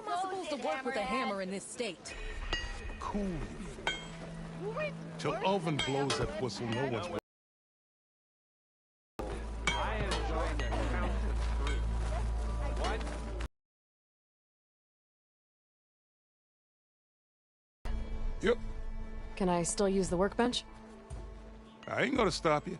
am I supposed to work with a hammer in this state? Cool. Till Oven blows that whistle, no one's... I enjoy the count of three. What? Yep. Can I still use the workbench? I ain't gonna stop you.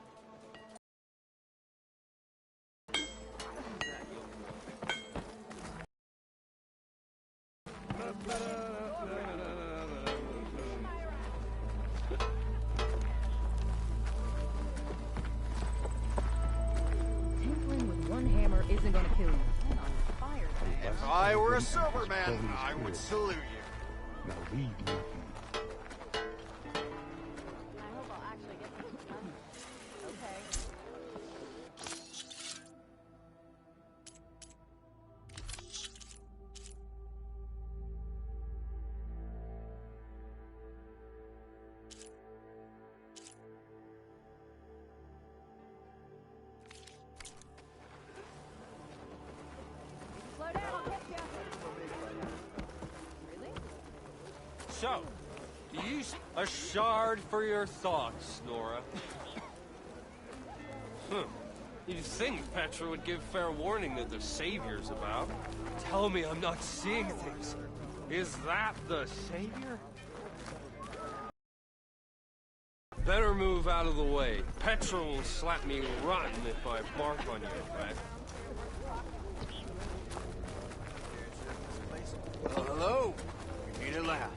Tinkering with one hammer isn't gonna kill you. If I were a Silverman, I would salute you. Now leave me be. So, use a shard for your thoughts, Nora. You'd think Petra would give fair warning that the Savior's about. Tell me I'm not seeing things. Is that the Savior? Better move out of the way. Petra will slap me rotten if I bark on you, right? Well, hello. You meet at last.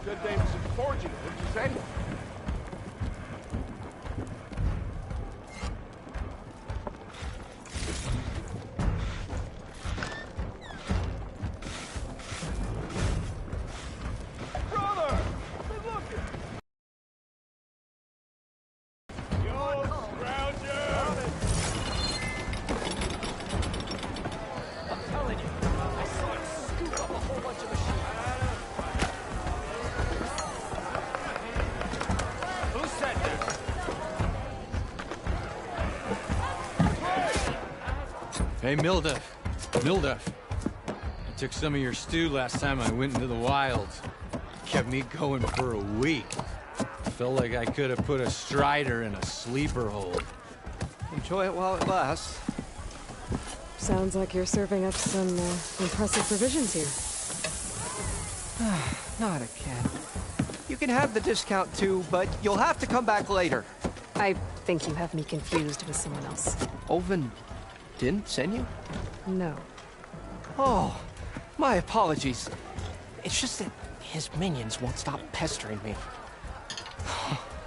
Good day was fortunate, what'd you say? Brother! Good looking! Yo, Scrounger! I'm telling you, I saw him scoop up a whole bunch of machines. Who said that? Hey, Mildef. Mildef. I took some of your stew last time I went into the wilds. Kept me going for a week. Felt like I could have put a strider in a sleeper hold. Enjoy it while it lasts. Sounds like you're serving up some impressive provisions here. Not again. You can have the discount too, but you'll have to come back later. I think you have me confused with someone else. Oven didn't send you? No. Oh, my apologies. It's just that his minions won't stop pestering me.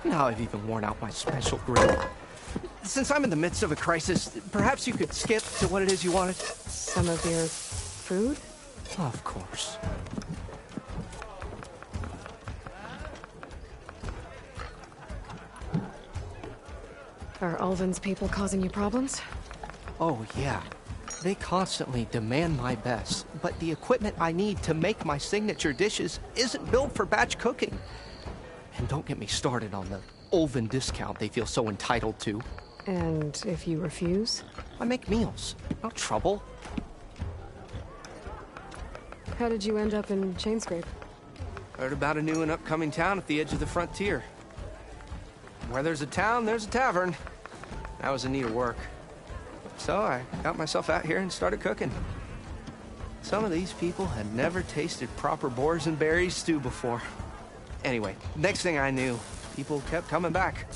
Now I've even worn out my special grill. Since I'm in the midst of a crisis, perhaps you could skip to what it is you wanted? Some of your food? Of course. Are Ulvin's people causing you problems? Oh, yeah. They constantly demand my best, but the equipment I need to make my signature dishes isn't built for batch cooking. And don't get me started on the Ulvin discount they feel so entitled to. And if you refuse? I make meals. No trouble. How did you end up in Chainscrape? Heard about a new and upcoming town at the edge of the frontier. Where there's a town, there's a tavern. That was in need of work. So I got myself out here and started cooking. Some of these people had never tasted proper boars and berries stew before. Anyway, next thing I knew, people kept coming back.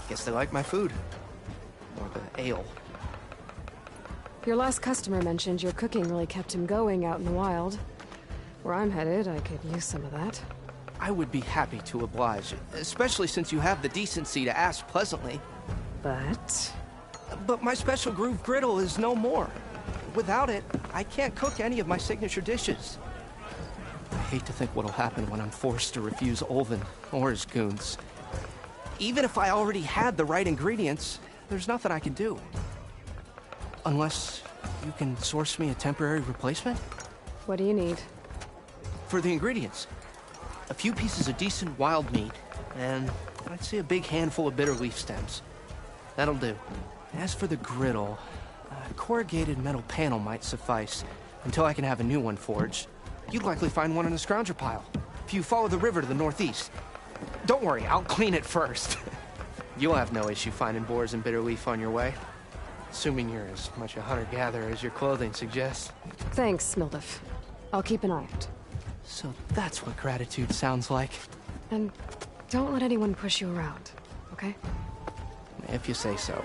Guess they like my food. Or the ale. Your last customer mentioned your cooking really kept him going out in the wild. Where I'm headed, I could use some of that. I would be happy to oblige, especially since you have the decency to ask pleasantly. But... But my special groove griddle is no more. Without it, I can't cook any of my signature dishes. I hate to think what'll happen when I'm forced to refuse Olvin or his goons. Even if I already had the right ingredients, there's nothing I can do. Unless you can source me a temporary replacement? what do you need? For the ingredients, a few pieces of decent wild meat, and I'd say a big handful of bitter leaf stems. That'll do. As for the griddle, a corrugated metal panel might suffice until I can have a new one forged. You'd likely find one in the scrounger pile, if you follow the river to the northeast. Don't worry, I'll clean it first. You'll have no issue finding boars and bitter leaf on your way. Assuming you're as much a hunter-gatherer as your clothing suggests. Thanks, Mildef. I'll keep an eye out. So that's what gratitude sounds like. And don't let anyone push you around, okay? If you say so.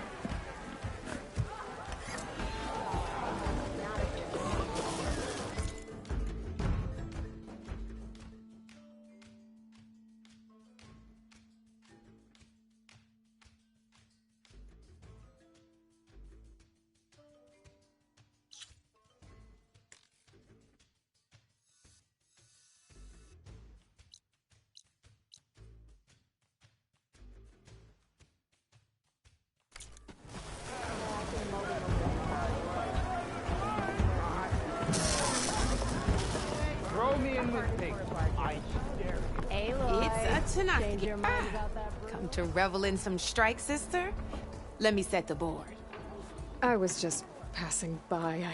It's a Tanaki. Come to revel in some strike, sister? Let me set the board. I was just passing by.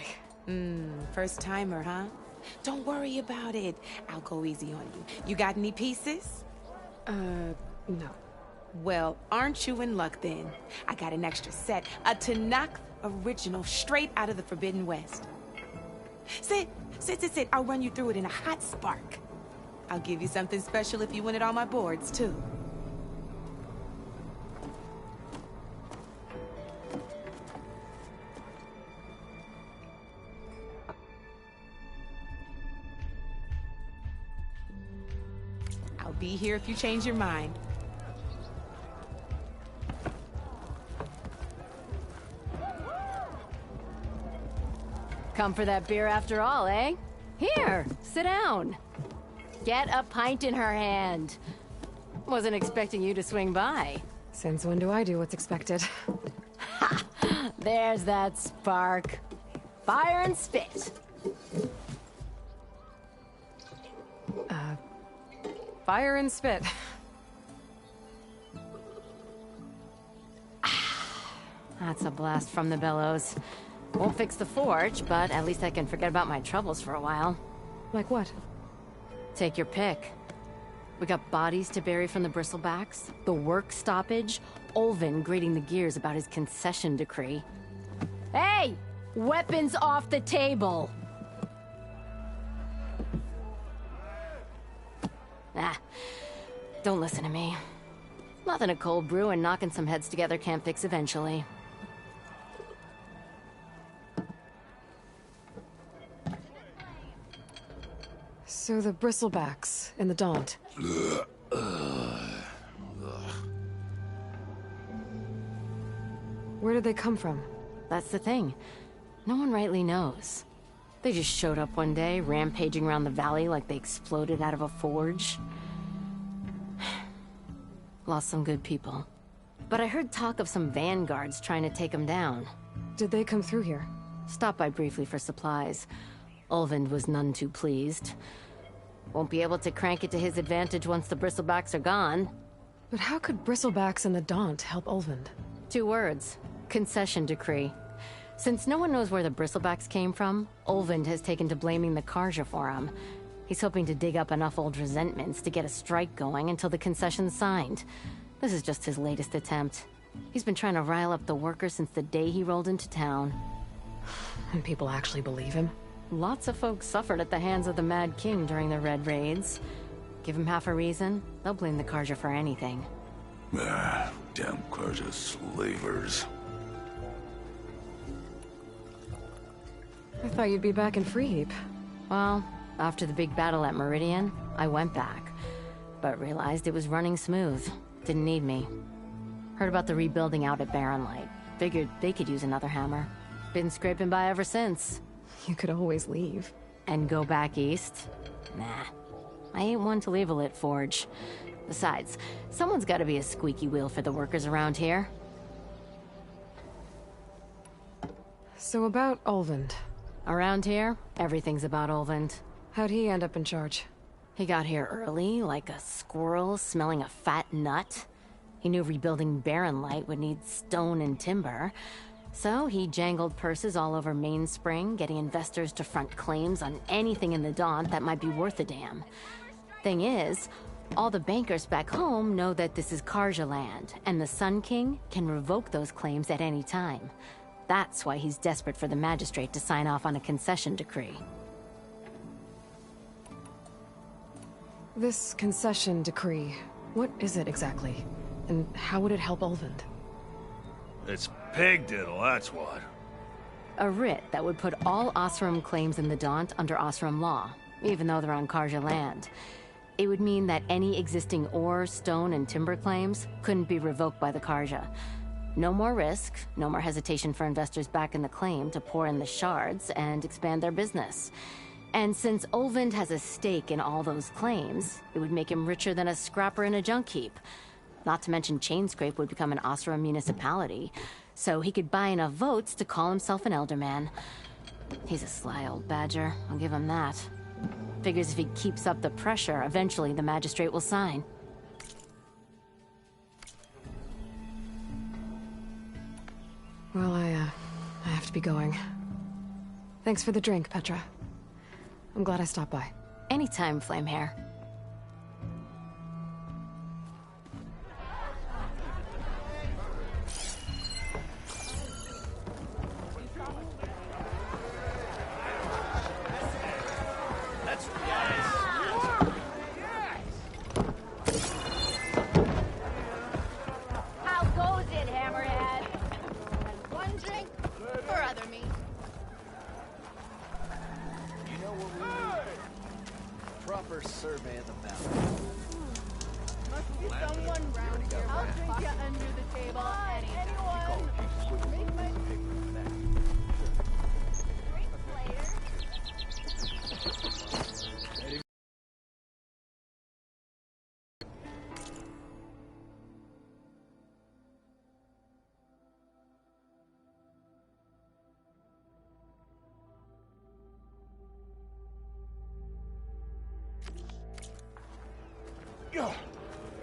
First timer, huh? Don't worry about it. I'll go easy on you. You got any pieces? No. Well, aren't you in luck then? I got an extra set. A Tanakh original, straight out of the Forbidden West. Sit. I'll run you through it in a hot spark. I'll give you something special if you win it on my boards, too. I'll be here if you change your mind. Come for that beer after all, eh? Here, sit down. Get a pint in her hand. Wasn't expecting you to swing by. Since when do I do what's expected? Ha! There's that spark. Fire and spit. Fire and spit. That's a blast from the bellows. Won't fix the forge, but at least I can forget about my troubles for a while. Like what? Take your pick. We got bodies to bury from the bristlebacks, the work stoppage, Olvin grating the gears about his concession decree. Hey! Weapons off the table! Don't listen to me. Nothing a cold brew and knocking some heads together can't fix eventually. So the bristlebacks in the Daunt. Where did they come from? That's the thing. No one rightly knows. They just showed up one day, rampaging around the valley like they exploded out of a forge. Lost some good people. But I heard talk of some vanguards trying to take them down. Did they come through here? Stopped by briefly for supplies. Olvind was none too pleased. Won't be able to crank it to his advantage once the bristlebacks are gone. But how could bristlebacks and the Daunt help Olvind? 2 words. Concession decree. Since no one knows where the bristlebacks came from, Olvind has taken to blaming the Karja for him. He's hoping to dig up enough old resentments to get a strike going until the concession's signed. This is just his latest attempt. He's been trying to rile up the workers since the day he rolled into town. And people actually believe him? Lots of folks suffered at the hands of the Mad King during the Red Raids. Give him half a reason, they'll blame the Karja for anything. Damn Karja slavers. I thought you'd be back in Freeheap. Well, after the big battle at Meridian, I went back. but realized it was running smooth. Didn't need me. Heard about the rebuilding out at Barren Light. Figured they could use another hammer. Been scraping by ever since. You could always leave. And go back east? Nah. I ain't one to leave a lit forge. Besides, someone's gotta be a squeaky wheel for the workers around here. So about Ulvund. Around here, everything's about Ulvund. How'd he end up in charge? He got here early, like a squirrel smelling a fat nut. He knew rebuilding Barren Light would need stone and timber. So he jangled purses all over Mainspring, getting investors to front claims on anything in the Daunt that might be worth a damn. Thing is, all the bankers back home know that this is Karja land, and the Sun King can revoke those claims at any time. That's why he's desperate for the magistrate to sign off on a concession decree. This concession decree, what is it exactly? And how would it help Ulvund? It's pig diddle, that's what. A writ that would put all Osram claims in the Daunt under Osram law, even though they're on Karja land. It would mean that any existing ore, stone, and timber claims couldn't be revoked by the Karja. No more risk, no more hesitation for investors back in the claim to pour in the shards and expand their business. And since Ulvund has a stake in all those claims, it would make him richer than a scrapper in a junk heap. Not to mention Chainscrape would become an Osram municipality, so he could buy enough votes to call himself an elderman. He's a sly old badger, I'll give him that. Figures if he keeps up the pressure, eventually the magistrate will sign. Well, I have to be going. Thanks for the drink, Petra. I'm glad I stopped by. Anytime, Flamehair. How goes it, Hammerhead? One drink for other me. Proper survey of the mountain. Must be someone round here. I'll drink you under the table anyone. Make my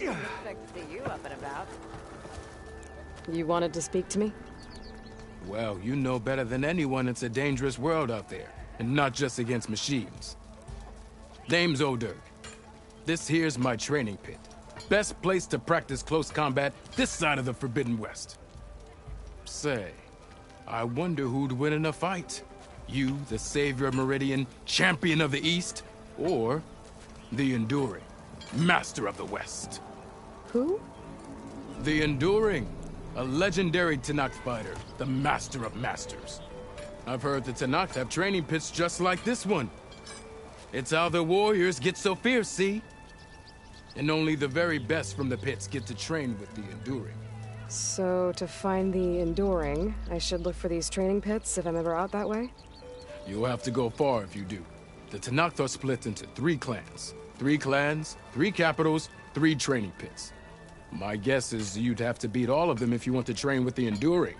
Expect to see you up and about. You wanted to speak to me? Well, you know better than anyone it's a dangerous world out there, and not just against machines. Name's Oderg. This here's my training pit. Best place to practice close combat this side of the Forbidden West. Say, I wonder who'd win in a fight. You, the savior of Meridian, champion of the East, or the Enduring, master of the West. Who? The Enduring, a legendary Tenakth fighter, the master of masters. I've heard the Tenakth have training pits just like this one. It's how the warriors get so fierce, see? And only the very best from the pits get to train with the Enduring. So, to find the Enduring, I should look for these training pits if I'm ever out that way? You'll have to go far if you do. The Tenakth are split into 3 clans. 3 clans, 3 capitals, 3 training pits. My guess is you'd have to beat all of them if you want to train with the Enduring.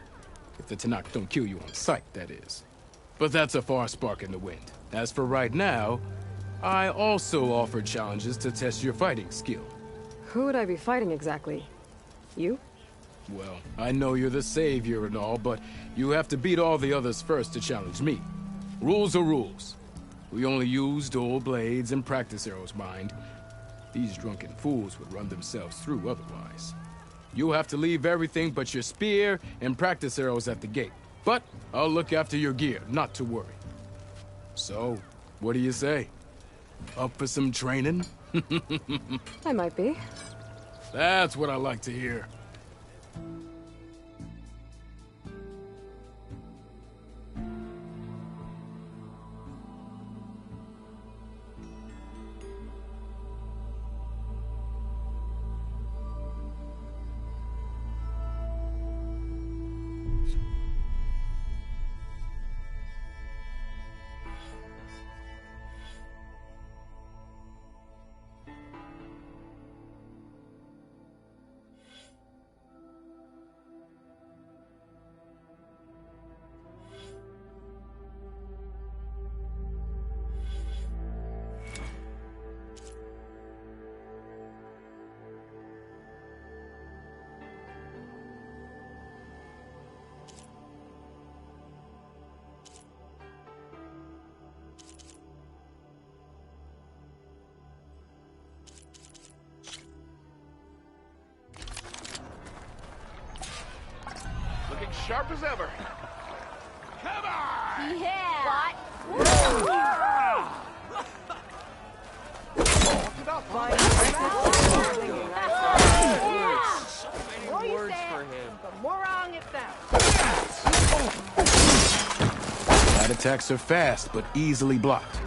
If the Tenakth don't kill you on sight, that is. But that's a far spark in the wind. As for right now, I also offer challenges to test your fighting skill. Who would I be fighting exactly? You? Well, I know you're the savior and all, but you have to beat all the others first to challenge me. Rules are rules. We only use dual blades and practice arrows, mind. These drunken fools would run themselves through otherwise. You'll have to leave everything but your spear and practice arrows at the gate. But I'll look after your gear, not to worry. So, what do you say? Up for some training? I might be. That's what I like to hear. sharp as ever. Come on! Yeah! More words for him. The more wrong it sounds. Light attacks are fast, but easily blocked.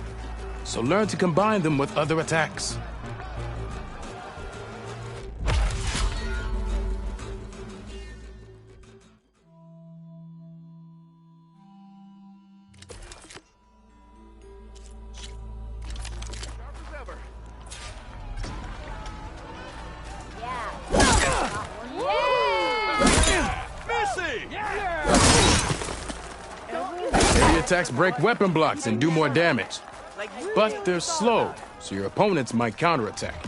So learn to combine them with other attacks. Heavy attacks break weapon blocks and do more damage. But they're slow, so your opponents might counterattack.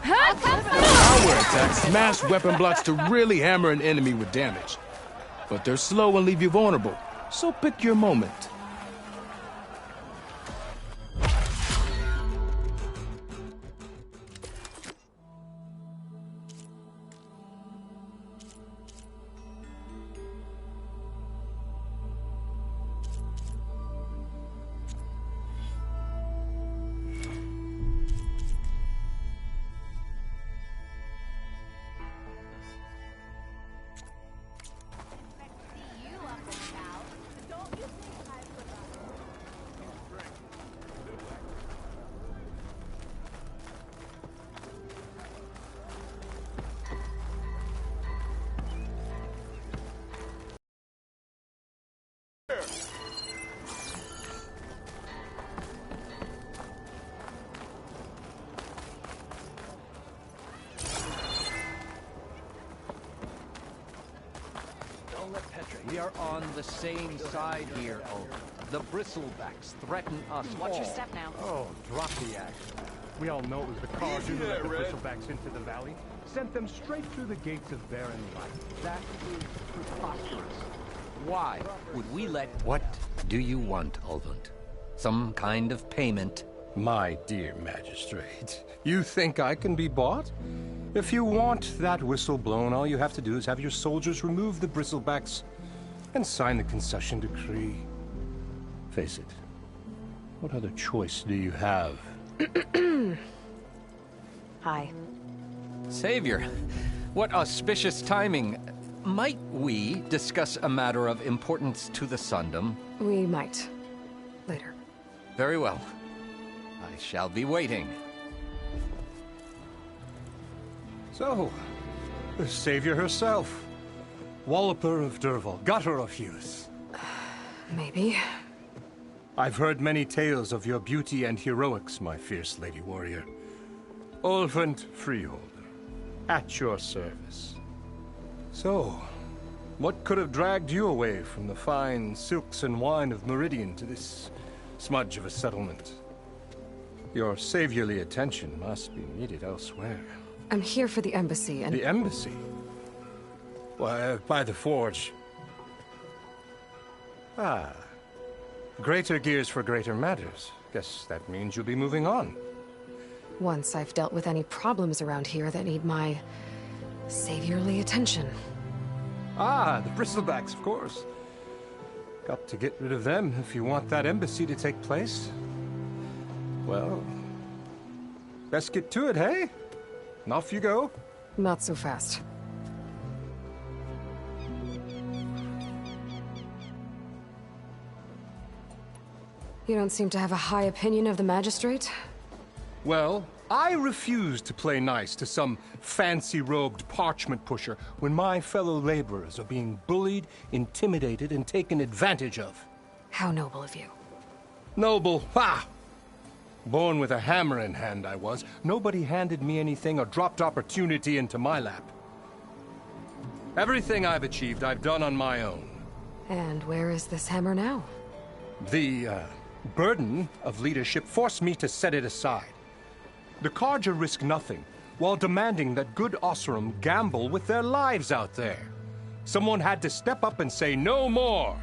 Power attacks smash weapon blocks to really hammer an enemy with damage. But they're slow and leave you vulnerable, so pick your moment. We are on the same side here, Owen. The bristlebacks threaten us Watch all. your step now. Oh, drop the action. We all know it was the Carja who let the bristlebacks into the valley. Sent them straight through the gates of barren light. That is preposterous. Why would we let... What do you want, Ulvund? Some kind of payment? My dear magistrate, you think I can be bought? If you want that whistle blown, all you have to do is have your soldiers remove the bristlebacks and sign the concession decree. Face it, what other choice do you have? Hi. Savior, what auspicious timing. Might we discuss a matter of importance to the Sundom? We might. Later. Very well. I shall be waiting. So, the savior herself. Walloper of Derval, gutter of youth. Maybe. I've heard many tales of your beauty and heroics, my fierce lady warrior. Ulvund Freeholder, at your service. So, what could have dragged you away from the fine silks and wine of Meridian to this smudge of a settlement? Your saviorly attention must be needed elsewhere. I'm here for the embassy and... The embassy? Why, by the forge. Ah. Greater gears for greater matters. Guess that means you'll be moving on. Once I've dealt with any problems around here that need my... saviorly attention. Ah, the bristlebacks, of course. Got to get rid of them if you want that embassy to take place. Well, best get to it, hey? And off you go. Not so fast. You don't seem to have a high opinion of the magistrate? Well, I refuse to play nice to some fancy-robed parchment pusher when my fellow laborers are being bullied, intimidated, and taken advantage of. How noble of you. Noble? Ha! Born with a hammer in hand, I was. Nobody handed me anything or dropped opportunity into my lap. Everything I've achieved, I've done on my own. And where is this hammer now? The, burden of leadership forced me to set it aside. The Carja risk nothing, while demanding that good Osram gamble with their lives out there. Someone had to step up and say no more.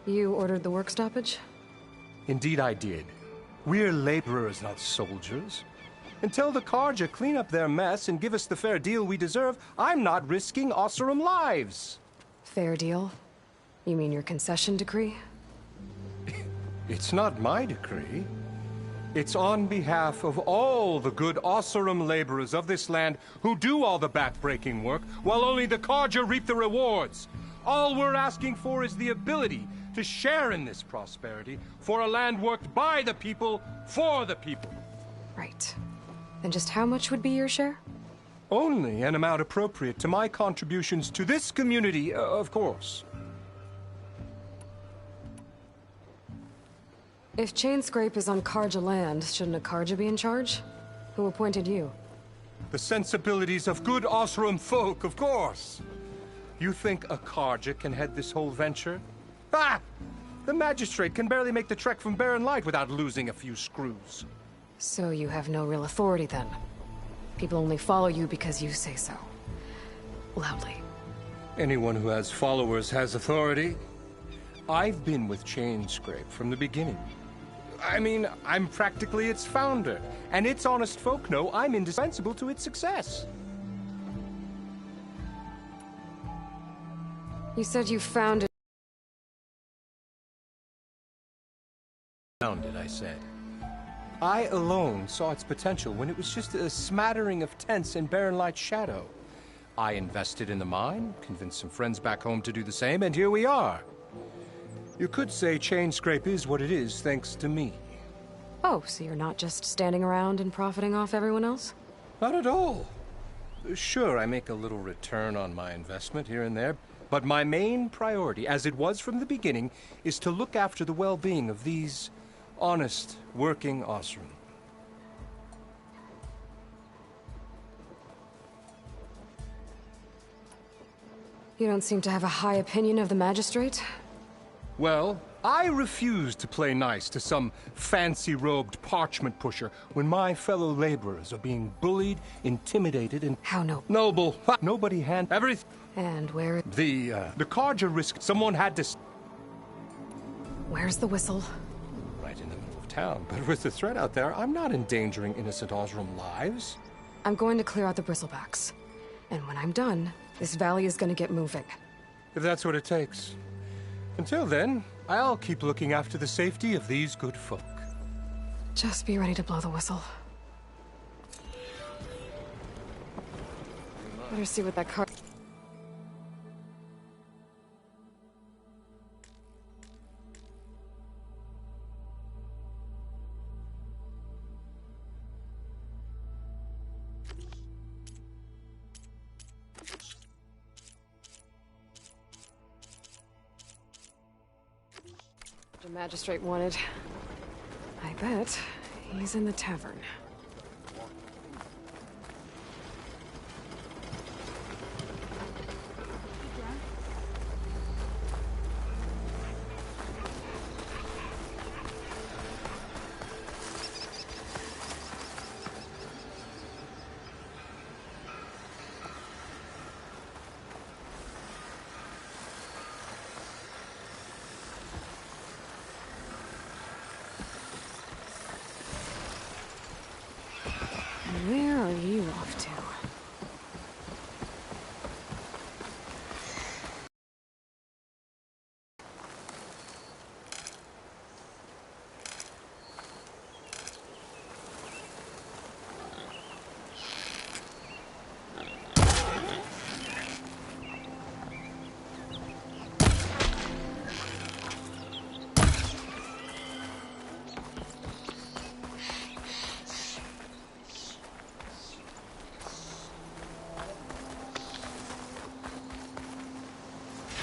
You ordered the work stoppage? Indeed I did. We're laborers, not soldiers. Until the Carja clean up their mess and give us the fair deal we deserve, I'm not risking Osram lives. Fair deal? You mean your concession decree? It's not my decree. It's on behalf of all the good Osram laborers of this land who do all the back-breaking work, while only the Carja reap the rewards. All we're asking for is the ability to share in this prosperity for a land worked by the people, for the people. Right. Then just how much would be your share? Only an amount appropriate to my contributions to this community, of course. If Chainscrape is on Carja land, shouldn't a Carja be in charge? Who appointed you? The sensibilities of good Osram folk, of course. You think a Carja can head this whole venture? Ah! The magistrate can barely make the trek from Barren Light without losing a few screws. So you have no real authority then? People only follow you because you say so. Loudly. Anyone who has followers has authority. I've been with Chainscrape from the beginning. I mean, I'm practically its founder, and its honest folk know I'm indispensable to its success. You said you founded... Founded, I said. I alone saw its potential when it was just a smattering of tents in Barren Light's shadow. I invested in the mine, convinced some friends back home to do the same, and here we are. You could say Chainscrape is what it is thanks to me. Oh, so you're not just standing around and profiting off everyone else? Not at all. Sure, I make a little return on my investment here and there, but my main priority, as it was from the beginning, is to look after the well-being of these honest, working Osram. You don't seem to have a high opinion of the magistrate? Well, I refuse to play nice to some fancy-robed parchment pusher when my fellow laborers are being bullied, intimidated, and... How noble? Noble. Nobody hand... everything... And where... The Carja risk... Someone had to... Where's the whistle? Right in the middle of town. But with the threat out there, I'm not endangering innocent Osram lives. I'm going to clear out the bristlebacks. And when I'm done, this valley is going to get moving. If that's what it takes. Until then, I'll keep looking after the safety of these good folk. Just be ready to blow the whistle. Better see what that car... The magistrate wanted. I bet he's in the tavern. Where are you off to?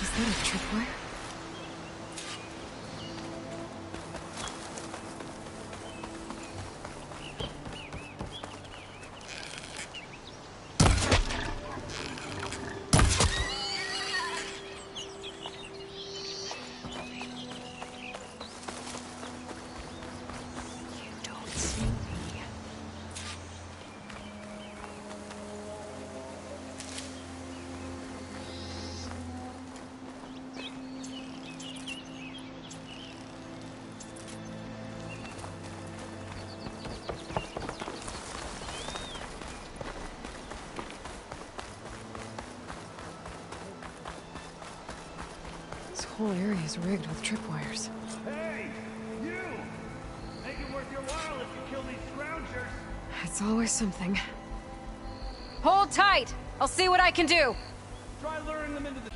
Is that a tripwire? whole area is rigged with tripwires. Hey, you! Make it worth your while if you kill these scroungers. It's always something. Hold tight! I'll see what I can do! Try luring them into the...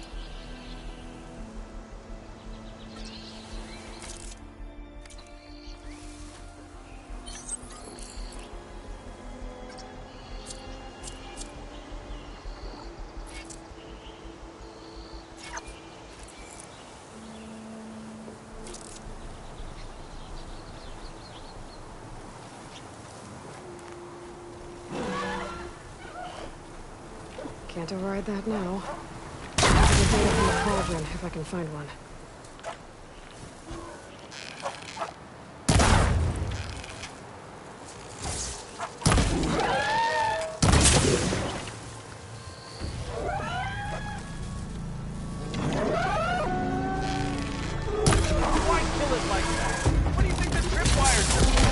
Can't override that now. I'll get data from the cauldron if I can find one. Why kill it like that? What do you think the tripwires are for?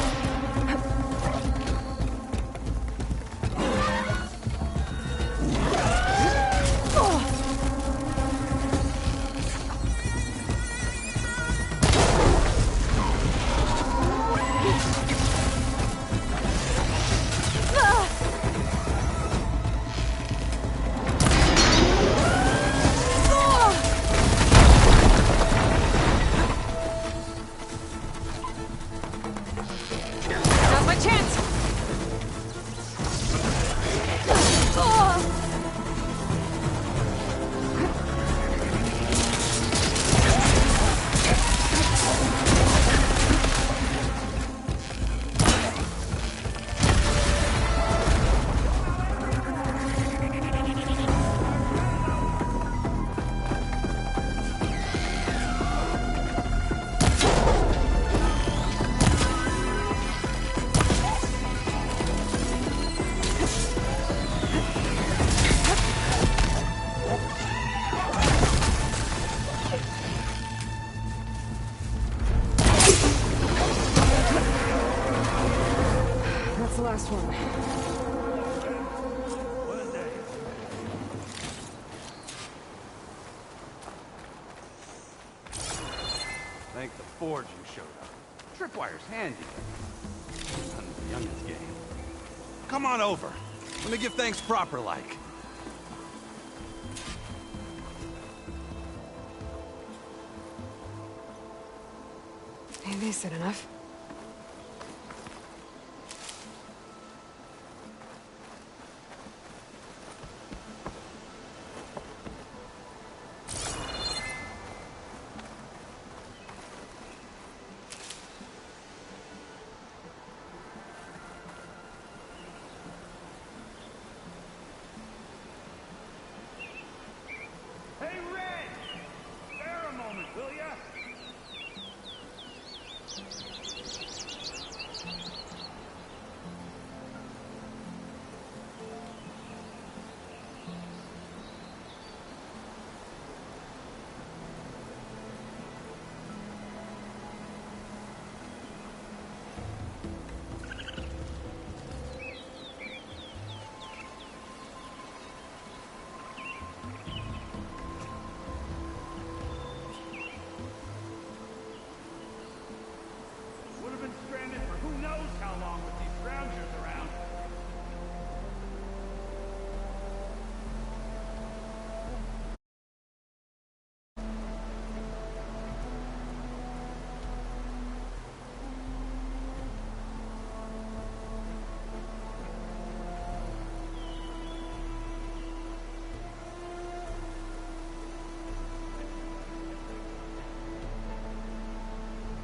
Now's my chance! That's the last one. Thank the forge you showed up. Tripwire's handy. None of the youngest game. Come on over. Let me give thanks proper like. Ain't they said enough?